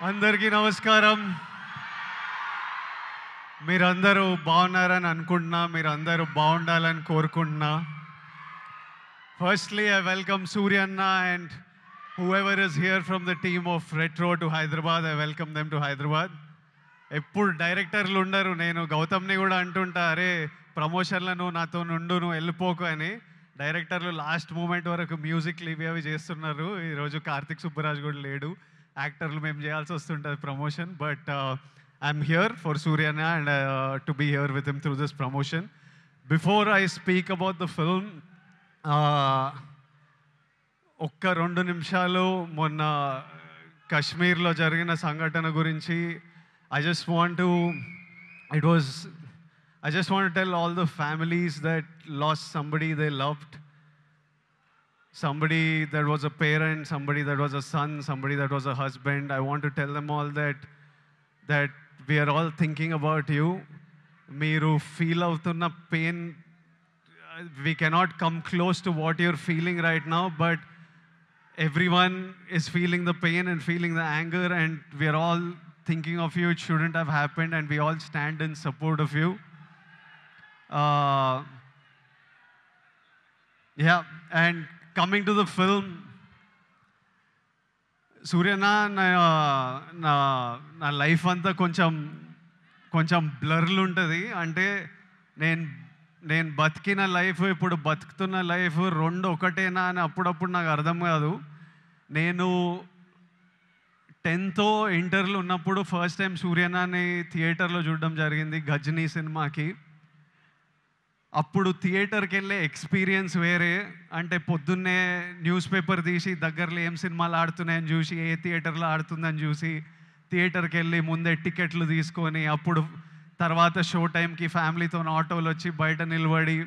అందరికీ నమస్కారం. మీరందరూ బాగున్నారని అనుకుంటున్నా. మీరందరూ బాగుండాలని కోరుకుంటున్నా. Firstly, I welcome Surya Anna and whoever is here from the team of Retro to Hyderabad. I welcome them to Hyderabad. ఎప్పుడు డైరెక్టర్లు ఉండరు. నేను గౌతమ్ని కూడా అంటుంటా, అరే ప్రమోషన్లో నువ్వు నాతో నుండు, నువ్వు వెళ్ళిపోకు అని. డైరెక్టర్లు లాస్ట్ మూమెంట్ వరకు మ్యూజిక్లు ఇవి అవి చేస్తున్నారు. ఈరోజు కార్తిక్ సుబ్బరాజ్ కూడా లేడు. యాక్టర్లు మేము చేయాల్సి వస్తుంటుంది promotion. But I'm here for Suriya and to be here with him through this promotion. Before I speak about the film, ఒక్క 2 నిమిషాలు మొన్న కశ్మీర్లో జరిగిన సంఘటన గురించి I just want to tell all the families that lost somebody they loved, somebody that was a parent, somebody that was a son, somebody that was a husband. I want to tell them all that we are all thinking about you. Meeru feel avutunna pain, we cannot come close to what you're feeling right now, but everyone is feeling the pain and feeling the anger, and we are all thinking of you. It shouldn't have happened, and we all stand in support of you. Yeah, and coming to the film, Suryana నా life అంతా కొంచెం బ్లర్లు ఉంటుంది. అంటే నేను బతికిన life, ఇప్పుడు బతుకుతున్న life రెండు ఒకటేనా అని అప్పుడప్పుడు నాకు అర్థం కాదు. నేను 10th ఇంటర్లో ఉన్నప్పుడు ఫస్ట్ టైం సూర్యనాని థియేటర్లో చూడడం జరిగింది, గజనీ సినిమాకి. అప్పుడు థియేటర్కి వెళ్ళే ఎక్స్పీరియన్స్ వేరే. అంటే పొద్దున్నే న్యూస్ పేపర్ తీసి దగ్గరలో ఏం సినిమాలు ఆడుతున్నాయని చూసి, ఏ థియేటర్లో ఆడుతుందని చూసి థియేటర్కి వెళ్ళి ముందే టికెట్లు తీసుకొని, అప్పుడు తర్వాత షో టైంకి ఫ్యామిలీతో ఆటోలు వచ్చి బయట నిలబడి,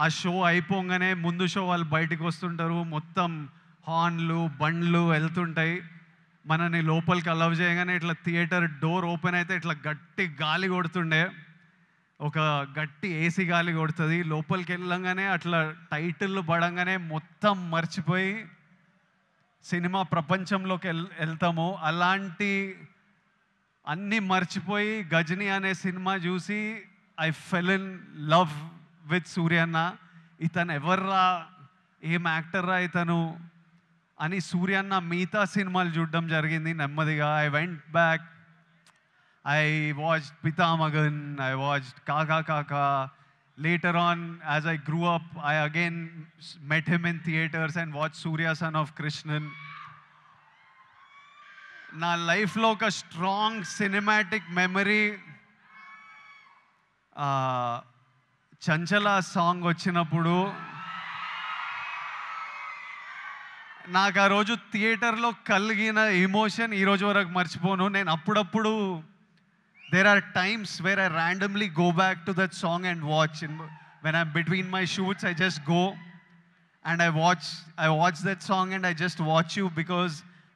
ఆ షో అయిపోగానే ముందు షో వాళ్ళు బయటకు వస్తుంటారు, మొత్తం హార్న్లు బండ్లు వెళ్తుంటాయి. మనని లోపలికి అలవ్ చేయగానే ఇట్లా థియేటర్ డోర్ ఓపెన్ అయితే ఇట్లా గట్టి గాలి కొడుతుండే, ఒక గట్టి ఏసీ గాలి కొడుతుంది. లోపలికి వెళ్ళంగానే అట్లా టైటిల్ పడంగానే మొత్తం మర్చిపోయి సినిమా ప్రపంచంలోకి వెళ్తాము. అలాంటి అన్నీ మర్చిపోయి గజనీ అనే సినిమా చూసి I fell in love with సూర్యన్న. ఇతను ఎవర్రా, ఏం యాక్టర్రా ఇతను అని సూర్యన్న మిగతా సినిమాలు చూడడం జరిగింది నెమ్మదిగా. I went back, I watched Pithamagan, I watched Kaakha Kaakha. Later on as I grew up, I again met him in theatres and watch Suriya son of Krishnan. నా లైఫ్లో ఒక strong cinematic memory, Chanchala song వచ్చినప్పుడు నాకు ఆ రోజు థియేటర్లో కలిగిన ఎమోషన్ ఈరోజు వరకు మర్చిపోను. నేను అప్పుడప్పుడు there are times where I randomly go back to that song and watch. When I'm between my shoots, I just go and I watch that song and I just watch you, because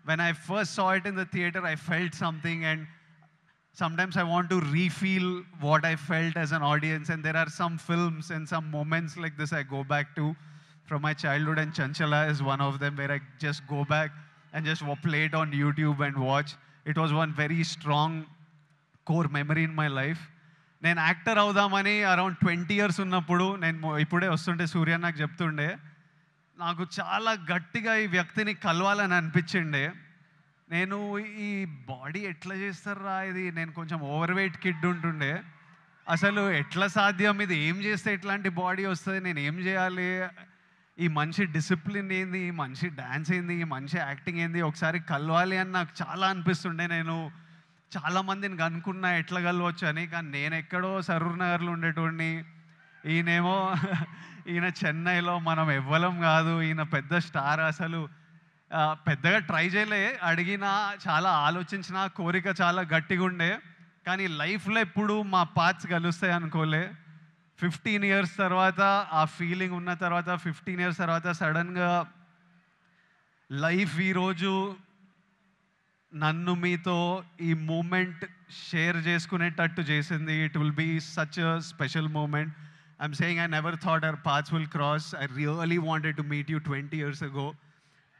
when I first saw it in the theater, I felt something, and sometimes I want to refeel what I felt as an audience. And there are some films and some moments like this I go back to from my childhood, and Chanchala is one of them, where I just go back and just play it on YouTube and watch. It was one very strong core memory in my life. నేను actor అవుదామని around 20 years ఉన్నప్పుడు, నేను ఇప్పుడే వస్తుంటే సూర్య నాకు చెప్తుండే, నాకు చాలా గట్టిగా ఈ వ్యక్తిని కలవాలని అనిపించిండే. నేను ఈ బాడీ ఎట్లా చేస్తారా ఇది, నేను కొంచెం ఓవర్ వెయిట్ కిడ్ ఉంటుండే, అసలు ఎట్లా సాధ్యం, ఇది ఏం చేస్తే ఇట్లాంటి బాడీ వస్తుంది, నేను ఏం చేయాలి, ఈ మనిషి డిసిప్లిన్ ఏంది, ఈ మనిషి డ్యాన్స్ ఏంది, ఈ మనిషి యాక్టింగ్ ఏంది, ఒకసారి కలవాలి అని నాకు చాలా అనిపిస్తుండే. నేను చాలామందిని కనుక్కున్నా ఎట్లా కలవచ్చు అని, కానీ నేను ఎక్కడో సరూర్ నగర్లో ఉండేటోడిని, ఈయన చెన్నైలో, మనం ఎవ్వలం కాదు, ఈయన పెద్ద స్టార్. అసలు పెద్దగా ట్రై చేయలే, అడిగినా చాలా ఆలోచించిన, కోరిక చాలా గట్టిగా ఉండే, కానీ లైఫ్లో ఎప్పుడు మా పాత్స్ కలుస్తాయి అనుకోలే. 15 years తర్వాత ఆ ఫీలింగ్ ఉన్న తర్వాత, 15 years తర్వాత సడన్గా లైఫ్ ఈరోజు నన్ను మీతో ఈ మూమెంట్ షేర్ చేసుకునేటట్టు చేసింది. It will be such a special moment. I'm saying I never thought our paths will cross. I really wanted to meet you 20 years ago.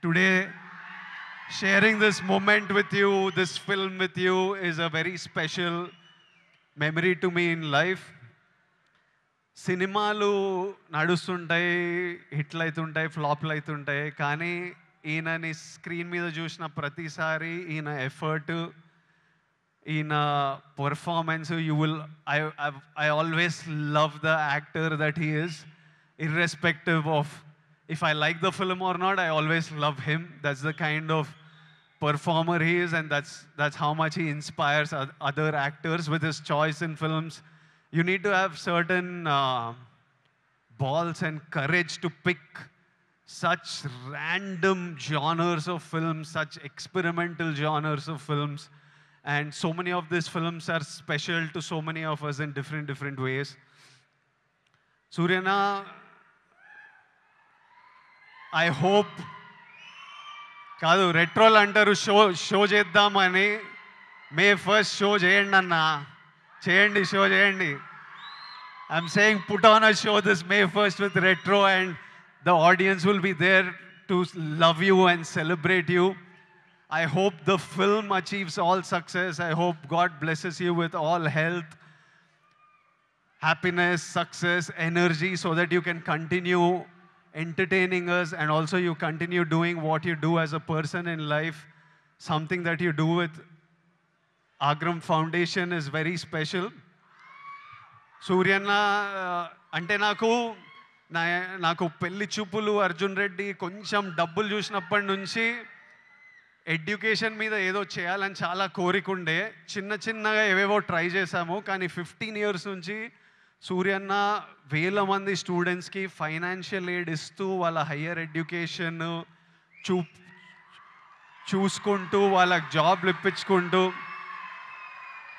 Today sharing this moment with you, this film with you is a very special memory to me in life. సినిమాలు నడుస్తుంటాయి, హిట్లు అవుతుంటాయి, ఫ్లాప్లు అవుతుంటాయి, కానీ ఈయనని screen మీద చూసిన ప్రతిసారి ఈయన ఎఫర్ట్, ఈయన performance, I always love the actor that he is, irrespective of if I like the film or not. I always love him. That's the kind of performer he is, and that's how much he inspires other actors with his choice in films. You need to have certain balls and courage to pick such random genres of films, such experimental genres of films. And so many of these films are special to so many of us in different ways. Suryana, I hope కాదు రెట్రోలు అంటారు show చేద్దామని. మే 1st show చేయండి అన్న, చేయండి, show చేయండి. I'm saying put on a show this May 1st with retro, and the audience will be there to love you and celebrate you. I hope the film achieves all success. I hope God blesses you with all health, happiness, success, energy, so that you can continue entertaining us, and also you continue doing what you do as a person in life. Something that you do with Agram Foundation is very special. Suryana, ante నాకు పెళ్లి చూపులు, అర్జున్ రెడ్డి, కొంచెం డబ్బులు చూసినప్పటి నుంచి education మీద ఏదో చేయాలని చాలా కోరికుండే. చిన్నగా ఏవేవో ట్రై చేశాము, కానీ 15 years నుంచి సూర్యన్న వేల మంది స్టూడెంట్స్కి ఫైనాన్షియల్ ఎయిడ్ ఇస్తూ వాళ్ళ హయ్యర్ ఎడ్యుకేషన్ చూసుకుంటూ వాళ్ళకి జాబ్లు ఇప్పించుకుంటూ,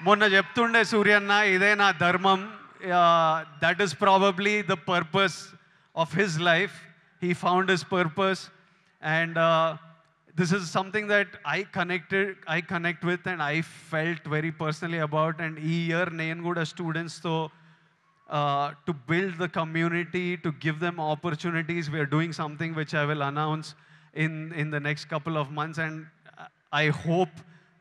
మొన్న చెప్తుండే సూర్యన్న, ఇదే నా ధర్మం. That is probably the purpose of his life. He found his purpose, and this is something that I connect with, and I felt very personally about. And ee year nenu kuda students to build the community, to give them opportunities. We are doing something which I will announce in the next couple of months, and I hope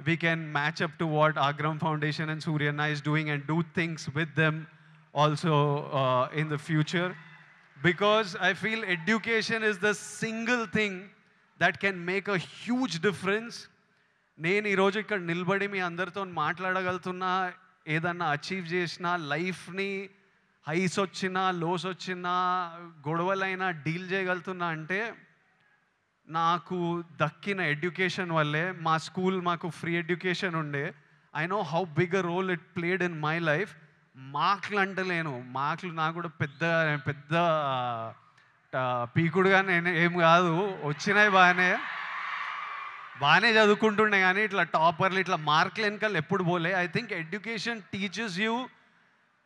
we can match up to what Agram Foundation and Suryana is doing, and do things with them also in the future, because I feel education is the single thing that can make a huge difference. నేను ఈరోజు ఇక్కడ నిలబడి మీ అందరితో మాట్లాడగలుగుతున్నా, ఏదన్నా achieve చేసినా, లైఫ్ని highs వచ్చినా, lows వచ్చినా, గొడవలైనా డీల్ చేయగలుగుతున్నా అంటే నాకు దక్కిన ఎడ్యుకేషన్ వల్లే. మా స్కూల్ మాకు ఫ్రీ ఎడ్యుకేషన్ ఉండే. I know how big a role it played in my life. మార్కులు అంటలేను, మార్కులు నాకు కూడా పెద్ద పీకుడుగా నేను ఏం కాదు, వచ్చినాయి బాగానే చదువుకుంటుండే, కానీ ఇట్లా టాపర్లు, ఇట్లా మార్కులు వెనకాల ఎప్పుడు పోలే. I think education teaches you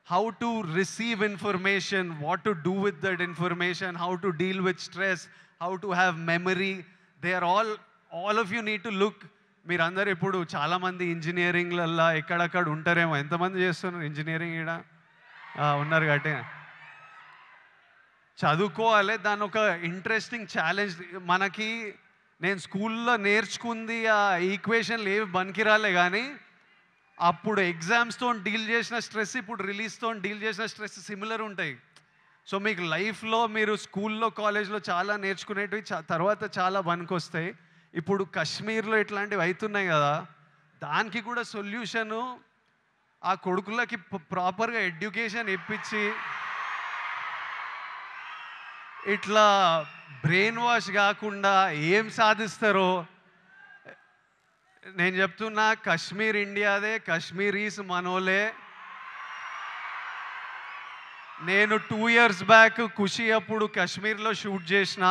how to receive information, what to do with that information, how to deal with stress, how to have memory. They are all of you need to look. మీరందరూ ఇప్పుడు చాలామంది ఇంజనీరింగ్లల్లో ఎక్కడక్కడ ఉంటారేమో. ఎంతమంది చేస్తున్నారు engineering? ఇక్కడ ఉన్నారు కాబట్టి చదువుకోవాలి. దాని ఒక ఇంట్రెస్టింగ్ ఛాలెంజ్ మనకి. నేను స్కూల్లో నేర్చుకుంది ఆ ఈక్వేషన్లు ఏవి పనికిరాలే, కానీ అప్పుడు ఎగ్జామ్స్తో డీల్ చేసిన స్ట్రెస్, ఇప్పుడు రిలీజ్తో డీల్ చేసిన స్ట్రెస్ సిమిలర్ ఉంటాయి. సో మీకు లైఫ్లో మీరు స్కూల్లో, కాలేజ్లో చాలా నేర్చుకునేటివి తర్వాత చాలా పనికొస్తాయి. ఇప్పుడు కాశ్మీర్లో ఇట్లాంటివి అవుతున్నాయి కదా, దానికి కూడా సొల్యూషను ఆ కొడుకులకి ప్రాపర్గా ఎడ్యుకేషన్ ఇప్పించి, ఇట్లా బ్రెయిన్ వాష్ కాకుండా ఏం సాధిస్తారో నేను చెప్తున్నా. కాశ్మీర్ ఇండియాదే, కాశ్మీరీస్ మనోలే. నేను 2 years బ్యాక్ ఖుషి అప్పుడు కాశ్మీర్లో షూట్ చేసిన.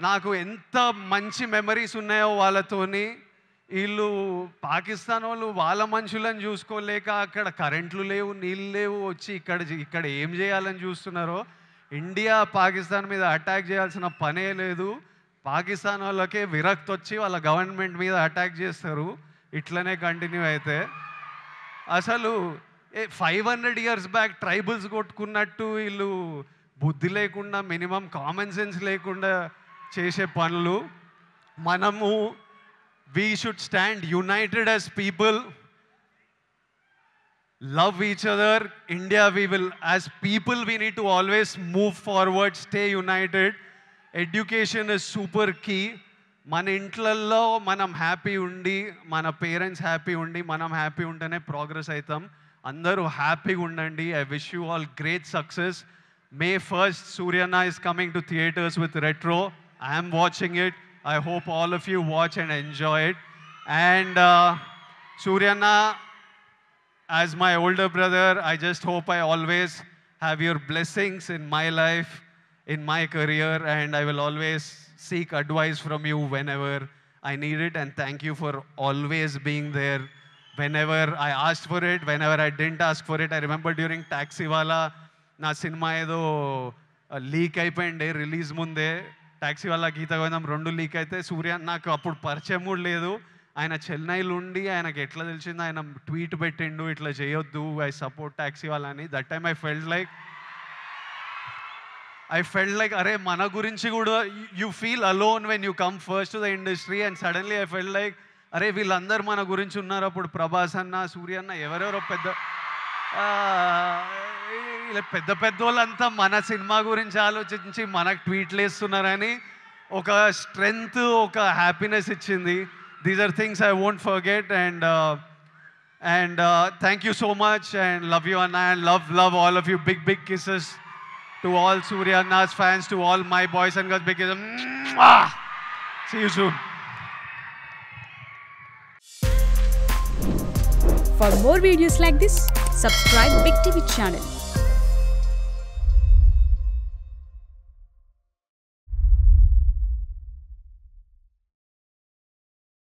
నాకు ఎంత మంచి మెమరీస్ ఉన్నాయో వాళ్ళతోని. వీళ్ళు పాకిస్తాన్ వాళ్ళు వాళ్ళ మనుషులను చూసుకోలేక అక్కడ కరెంట్లు లేవు, నీళ్ళు లేవు, వచ్చి ఇక్కడ ఏం చేయాలని చూస్తున్నారో. ఇండియా పాకిస్తాన్ మీద అటాక్ చేయాల్సిన పనే లేదు. పాకిస్తాన్ వాళ్ళకే విరక్తి వచ్చి వాళ్ళ గవర్నమెంట్ మీద అటాక్ చేస్తారు. ఇట్లనే కంటిన్యూ అయితే అసలు 500 years బ్యాక్ ట్రైబల్స్ కొట్టుకున్నట్టు వీళ్ళు బుద్ధి లేకుండా, మినిమం కామన్ సెన్స్ లేకుండా చేసే పనులు. మనము we should stand united as people, love each other. India, we will, as people, we need to always move forward, stay united. Education is super key. మన ఇంట్లల్లో మనం happy ఉండి, మన పేరెంట్స్ హ్యాపీ ఉండి, మనం హ్యాపీ ఉంటేనే ప్రోగ్రెస్ అవుతాం. అందరూ హ్యాపీగా ఉండండి. I wish you all great success. May 1st, Suryana is coming to theaters with Retro. I am watching it. I hope all of you watch and enjoy it. And Suryana, as my older brother, I just hope I always have your blessings in my life, in my career, and I will always seek advice from you whenever I need it. And thank you for always being there. Whenever I asked for it, whenever I didn't ask for it. I remember during Taxiwala, నా cinema ఏదో leak అయిపోయిండే release ముందే. టాక్సీవాలా, గీత గోవిందం 2 leak అయితే సూర్య నాకు అప్పుడు పరిచయం కూడా లేదు. ఆయన చెన్నైలో ఉండి ఆయనకి ఎట్లా తెలిసింది, ఆయన ట్వీట్ పెట్టిండు ఇట్లా చేయొద్దు, ఐ సపోర్ట్ టాక్సీవాలా అని. That time I felt like అరే మన గురించి కూడా you feel alone when you come first to the industry. And suddenly I felt like అరే వీళ్ళందరూ మన గురించి ఉన్నారు. అప్పుడు ప్రభాస్ అన్న, సూర్య అన్న, ఎవరెవరో పెద్ద వాళ్ళంతా మన సినిమా గురించి ఆలోచించి మనకు ట్వీట్లు వేస్తున్నారని ఒక స్ట్రెంగ్త్, ఒక హ్యాపీనెస్ ఇచ్చింది. These are things I won't forget. And thank you so much and love you అన్న. And love all of you. Big kisses to all Surya Anna's fans, to all my boys and girls. Big kisses. See you soon. For more videos like this, subscribe Big TV channel.